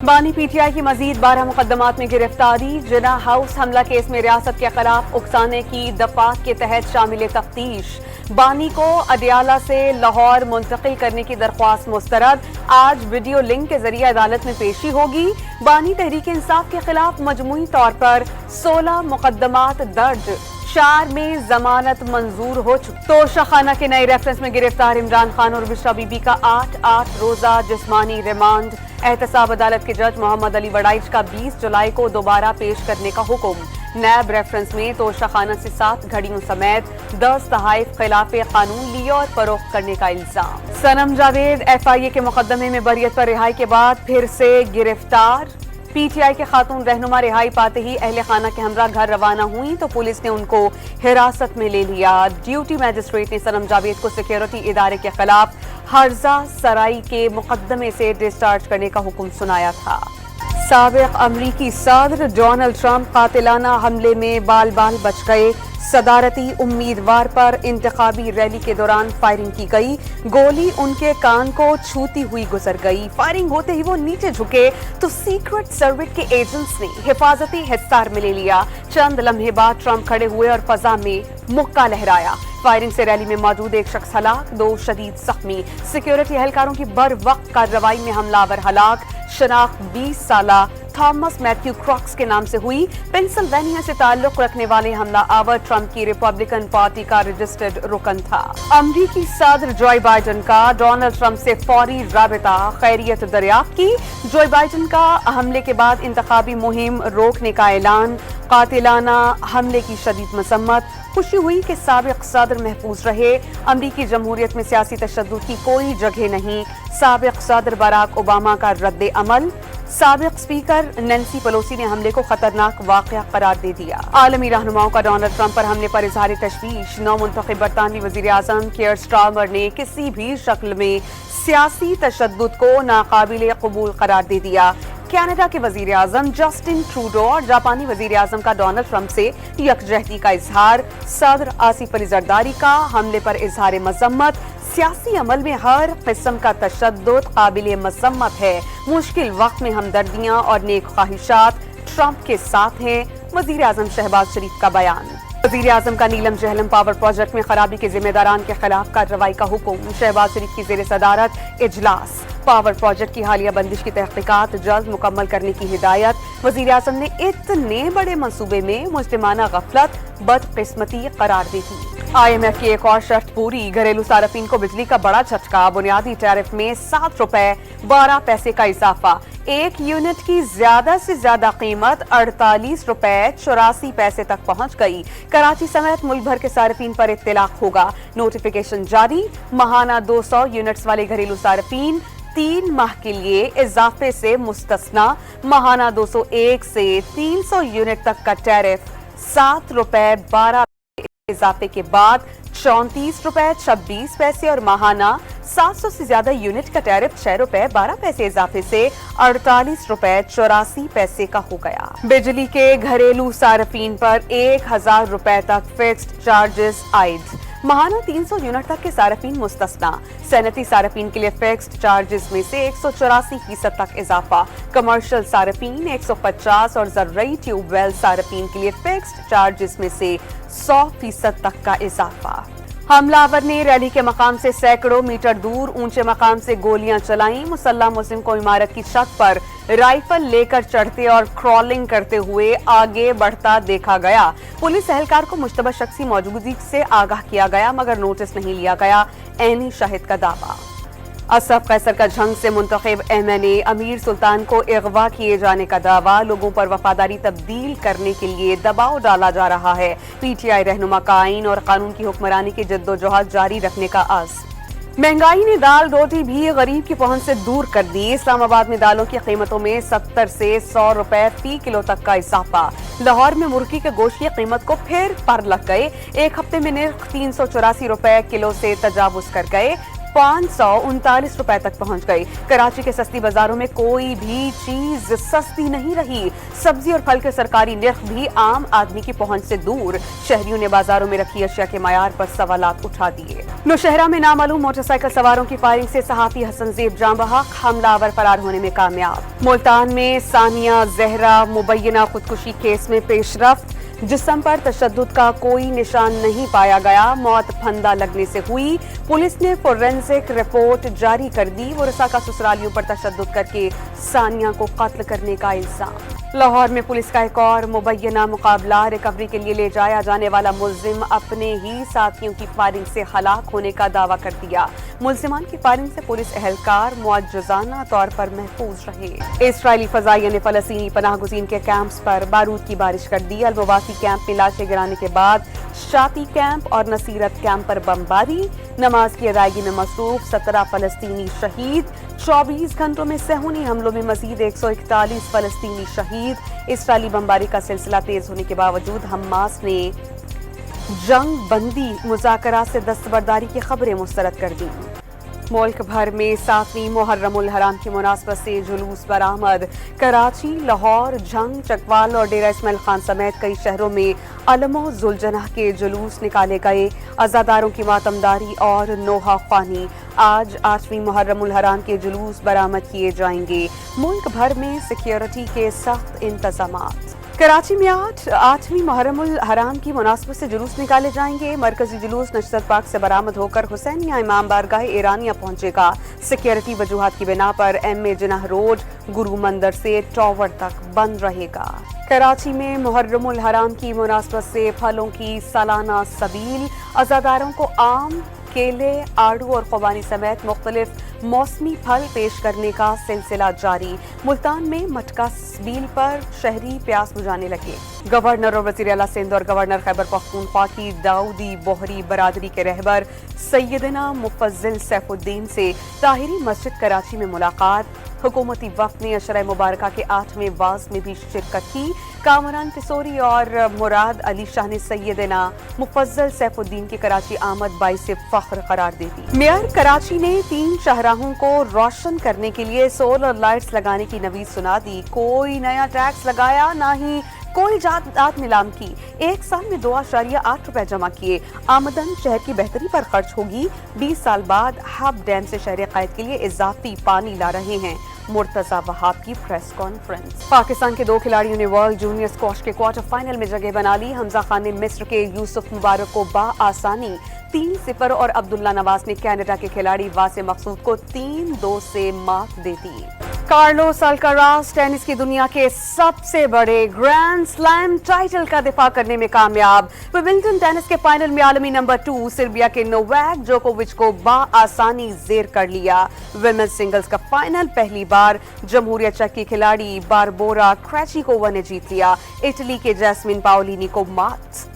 बानी पीटीआई की मजीद 12 मुकदमात में गिरफ्तारी। जिना हाउस हमला केस में रियासत के खिलाफ उकसाने की दफात के तहत शामिल तफ्तीश। बानी को अडियाला से लाहौर मुंतकिल करने की दरख्वास्त मुस्तरद। आज वीडियो लिंक के जरिए अदालत में पेशी होगी। बानी तहरीक इंसाफ के खिलाफ मजमूई तौर पर 16 मुकदमात दर्ज। 4 में जमानत मंजूर हो चुकी। तोशाखाना के नए रेफरेंस में गिरफ्तार इमरान खान और बिशरा बीबी का 8 रोजा जिस्मानी रिमांड। एहतसाब अदालत के जज मोहम्मद अली वड़ाइच का 20 जुलाई को दोबारा पेश करने का हुक्म। नैब रेफरेंस में तोशाखाना से 7 घड़ियों समेत 10 तहाइफ खिलाफ कानून लिए और फरोख्त करने का इल्जाम। सनम जावेद FIA के मुकदमे में बरियत पर रिहाई के बाद फिर से गिरफ्तार। पीटीआई के खातून रहनुमा रिहाई पाते ही अहले खाना के हमरा घर रवाना हुई तो पुलिस ने उनको हिरासत में ले लिया। ड्यूटी मैजिस्ट्रेट ने सनम जावेद को सिक्योरिटी इदारे के खिलाफ हर्जा सराई के मुकदमे से डिस्चार्ज करने का हुक्म सुनाया था। साबिक अमरीकी सदर डोनाल्ड ट्रंप कातिलाना हमले में बाल बाल बच गए। सदारती उम्मीदवार पर इंतखाबी रैली के दौरान फायरिंग की गई। गोली उनके कान को छूती हुई गुजर गई। फायरिंग होते ही वो नीचे झुके तो सीक्रेट सर्विस के एजेंट्स ने हिफाजती हिस्सार में ले लिया। चंद लम्हे बाद ट्रंप खड़े हुए और फजा में मुक्का लहराया। फायरिंग से रैली में मौजूद एक शख्स हलाक, 2 शदीद जख्मी। सिक्योरिटी एहलकारों की बर वक्त कार्रवाई में हमलावर हलाक। शनाख्त 20 साला थॉमस मैथ्यू क्रॉक्स के नाम से हुई। पेंसिल्वेनिया से ताल्लुक रखने वाले हमला आवर ट्रंप की रिपब्लिकन पार्टी का रजिस्टर्ड रुकन था। अमरीकी सदर जो बाइडन का डोनाल्ड ट्रंप से फौरी राबिता, खैरियत दरियाफ्त की। जो बाइडन का हमले के बाद इंतखाबी मुहिम रोकने का ऐलान। कातिलाना हमले की शदीद मसम्मत। खुशी हुई कि साबिक सदर महफूज रहे। अमरीकी जमहूरियत में सियासी तशद्दुद की कोई जगह नहीं। साबिक सदर बराक ओबामा का रद्द अमल। साबिक स्पीकर नैन्सी पेलोसी ने हमले को खतरनाक वाकया करार दे दिया। आलमी रहनुमाओं का डोनाल्ड ट्रंप पर हमले पर इजहार तशवीश। नौमुंतखब बरतानवी वजीर आजम कियर स्टारमर ने किसी भी शक्ल में सियासी तशद्दुद को नाकाबिल कबूल करार दे दिया। कनाडा के वजीर आजम जस्टिन ट्रूडो और जापानी वजीर आजम का डोनाल्ड ट्रंप से यकजहती का इजहार। सदर आसिफ अली जरदारी का हमले पर इजहार मजम्मत। सियासी अमल में हर किस्म का तशद्दुद काबिल मजम्मत है। मुश्किल वक्त में हमदर्दियां और नेक ख्वाहिशात ट्रंप के साथ हैं। वजीर आजम शहबाज शरीफ का बयान। वजीर आजम का नीलम जहलम पावर प्रोजेक्ट में खराबी के जिम्मेदारान के खिलाफ कार्रवाई का हुक्म। शहबाज शरीफ की जेर सदारत इजलास। पावर प्रोजेक्ट की हालिया बंदिश की तहकीकात जल्द मुकम्मल करने की हिदायत। वजीर आजम ने इतने बड़े मंसूबे में मुजरिमाना गफलत बदकिस्मती करार दी थी। IMF की एक और शर्त पूरी। घरेलू सार्फिन को बिजली का बड़ा झटका। बुनियादी टैरिफ में 7 रुपए 12 पैसे का इजाफा। 1 यूनिट की ज्यादा से ज्यादा कीमत 48 रुपए 84 पैसे तक पहुंच गई। कराची समेत मुल्क भर के सार्फिन पर इत्तलाक होगा। नोटिफिकेशन जारी। माहाना 200 यूनिट्स वाले घरेलू सार्फिन 3 माह के लिए इजाफे से मुस्तस्ना। माहाना 201 से 300 यूनिट तक का टैरिफ 7 रुपए 12 इजाफे के बाद 34 रुपए 26 पैसे और माहाना 700 से ज्यादा यूनिट का टैरिफ 6 रुपए 12 पैसे इजाफे से 48 रुपए 84 पैसे का हो गया। बिजली के घरेलू सार्फिन पर 1000 रुपए तक फिक्स्ड चार्जेस आयद। माहाना 300 यूनिट तक के सार्फिन मुस्तस्ना। सनती सार्फिन के लिए फिक्स्ड चार्जेस में से 184% तक इजाफा। कमर्शियल सार्फिन 150 और जर्रई ट्यूबवेल सार्फिन के लिए फिक्स्ड चार्जेस में से 100% तक का इजाफा। हमलावर ने रैली के मकाम से सैकड़ों मीटर दूर ऊंचे मकाम से गोलियां चलाई। मुसल्ला मुस्लिम को इमारत की छत पर राइफल लेकर चढ़ते और क्रॉलिंग करते हुए आगे बढ़ता देखा गया। पुलिस एहलकार को मुश्तबा शख्स की मौजूदगी से आगाह किया गया मगर नोटिस नहीं लिया गया। ऐनी शाहिद का दावा। असफ कैसर का झंग से मुंतखब MNA अमीर सुल्तान को अगवा किए जाने का दावा। लोगों पर वफादारी तब्दील करने के लिए दबाव डाला जा रहा है। PTI रहनुमा का आईन और कानून की हुक्मरानी की जद्दोजहद जारी रखने का आज़। महंगाई ने दाल रोटी भी गरीब की पहुंच से दूर कर दी। इस्लामाबाद में दालों की कीमतों में 70 से 100 रुपए फी किलो तक का इजाफा। लाहौर में मुर्गी के गोश्त की कीमत को फिर पर लग गए। एक हफ्ते में निर्ख 384 रुपए किलो से तजावुज कर गए। 539 तक पहुंच गई। कराची के सस्ती बाजारों में कोई भी चीज सस्ती नहीं रही। सब्जी और फल के सरकारी निर्ख भी आम आदमी की पहुंच से दूर। शहरियों ने बाजारों में रखी अशिया के मयार पर सवालात उठा दिए। नौशहरा में नामालूम मोटरसाइकिल सवारों की फायरिंग से सहाफी हसन ज़ेब जाँ बहक, हमलावर फरार होने में कामयाब। मुल्तान में सानिया जहरा मुबैना खुदकुशी केस में पेशरफ्त। जिस्म पर तशद्दुद का कोई निशान नहीं पाया गया। मौत फंदा लगने से हुई। पुलिस ने फोरेंसिक रिपोर्ट जारी कर दी। वरसा का ससुरालियों पर तशद्दुद करके सानिया को कत्ल करने का इल्जाम। लाहौर में पुलिस का एक और मुबैना मुकाबला। रिकवरी के लिए ले जाया जाने वाला मुल्जिम अपने ही साथियों की फायरिंग से हलाक होने का दावा कर दिया। मुल्जिमान की फायरिंग से पुलिस एहलकार मुअज्जज़ाना तौर पर महफूज रहे। इस्राइली फजाइया ने फलस्तीनी पनाहगुज़ीन के कैंप्स पर बारूद की बारिश कर दी। अलमवासी कैंप में लाशें गिराने के बाद शाती कैंप और नसीरत कैंप पर बमबारी। नमाज की अदायगी में मसरूफ 17 फलस्तीनी शहीद। 24 घंटों में सेहूनी हमलों में मजीद 141 फलस्तीनी शहीद। इस्राइली बमबारी का सिलसिला तेज होने के बावजूद हमास ने जंग बंदी मुज़ाकरा से दस्तबरदारी की खबरें मुस्तरद कर दी। मुल्क भर में 7वीं मुहर्रमुल हराम की मुनासबत से जुलूस बरामद। कराची, लाहौर, झंग, चकवाल और डेरा इस्माइल खान समेत कई शहरों में अलमो जुलजनाह के जुलूस निकाले गए। अज़ादारों की मातमदारी और नोहा ख्वानी। आज 8वीं मुहर्रमुल हराम के जुलूस बरामद किए जाएंगे। मुल्क भर में सिक्योरिटी के सख्त इंतजामात। कराची में आज 8वीं मुहर्रमुल हराम की मुनासबत से जुलूस निकाले जाएंगे। मरकजी जुलूस नशरत पार्क से बरामद होकर हुसैनिया इमाम बारगाह ईरानिया पहुंचेगा। सिक्योरिटी वजूहात की बिना पर एम.ए. जिनाह रोड, गुरु मंदिर से टॉवर तक बंद रहेगा। कराची में मुहर्रमुल हराम की मुनासबत से फलों की सालाना सबील। अज़ादारों को आम, केले, आड़ू और खुबानी समेत मुख्तलिफ मौसमी फल पेश करने का सिलसिला जारी। मुल्तान में मटका सबील पर शहरी प्यास बुझाने लगे। गवर्नर और वज़ीर आला सिंध और गवर्नर खैबर पख्तूनख्वा की दाऊदी बोहरी बरादरी के रहबर सैयदना मुफज्जिल सैफुद्दीन से ताहिरी मस्जिद कराची में मुलाकात। हुकूमती वफ़द ने अशरा मुबारका के 8वें वाज़ में भी शिरकत की। कामरान तिसोरी और मुराद अली शाह ने सैयदना मुफज्जिल सैफुद्दीन की कराची आमद बाइसे फख्र करार दे दी। मेयर कराची ने 3 शाहराहों को रोशन करने के लिए सोलर लाइट्स लगाने की नवीद सुना दी। कोई नया टैक्स लगाया, ना ही कोई जात नीलाम की। एक साल में 2.8 रुपए जमा किए। आमदन शहर की बेहतरी पर खर्च होगी। 20 साल बाद हब डैम से शहर क़ायद के लिए इजाफी पानी ला रहे हैं। मुर्तज़ा वहाब की प्रेस कॉन्फ्रेंस। पाकिस्तान के 2 खिलाड़ियों ने वर्ल्ड जूनियर स्क्वॉश के क्वार्टर फाइनल में जगह बना ली। हमजा खान ने मिस्र के यूसुफ मुबारक को आसानी 3-0 और अब्दुल्ला नवाज ने कनाडा के खिलाड़ी वासे मकसूद को 3-2 से मात दे दी। कार्लोस अल्काराज टेनिस की दुनिया के सबसे बड़े ग्रैंड स्लैम टाइटल का दिफा करने में कामयाब। विंबलडन टेनिस के फाइनल में आलमी नंबर 2 सर्बिया के नोवाक जोकोविच को आसानी जेर कर लिया। विमेंस सिंगल्स का फाइनल पहली बार जमहूरिया चेक की खिलाड़ी बारबोरा क्रेचिकोवा ने जीत लिया। इटली के जैस्मिन पाओलिनी को मात।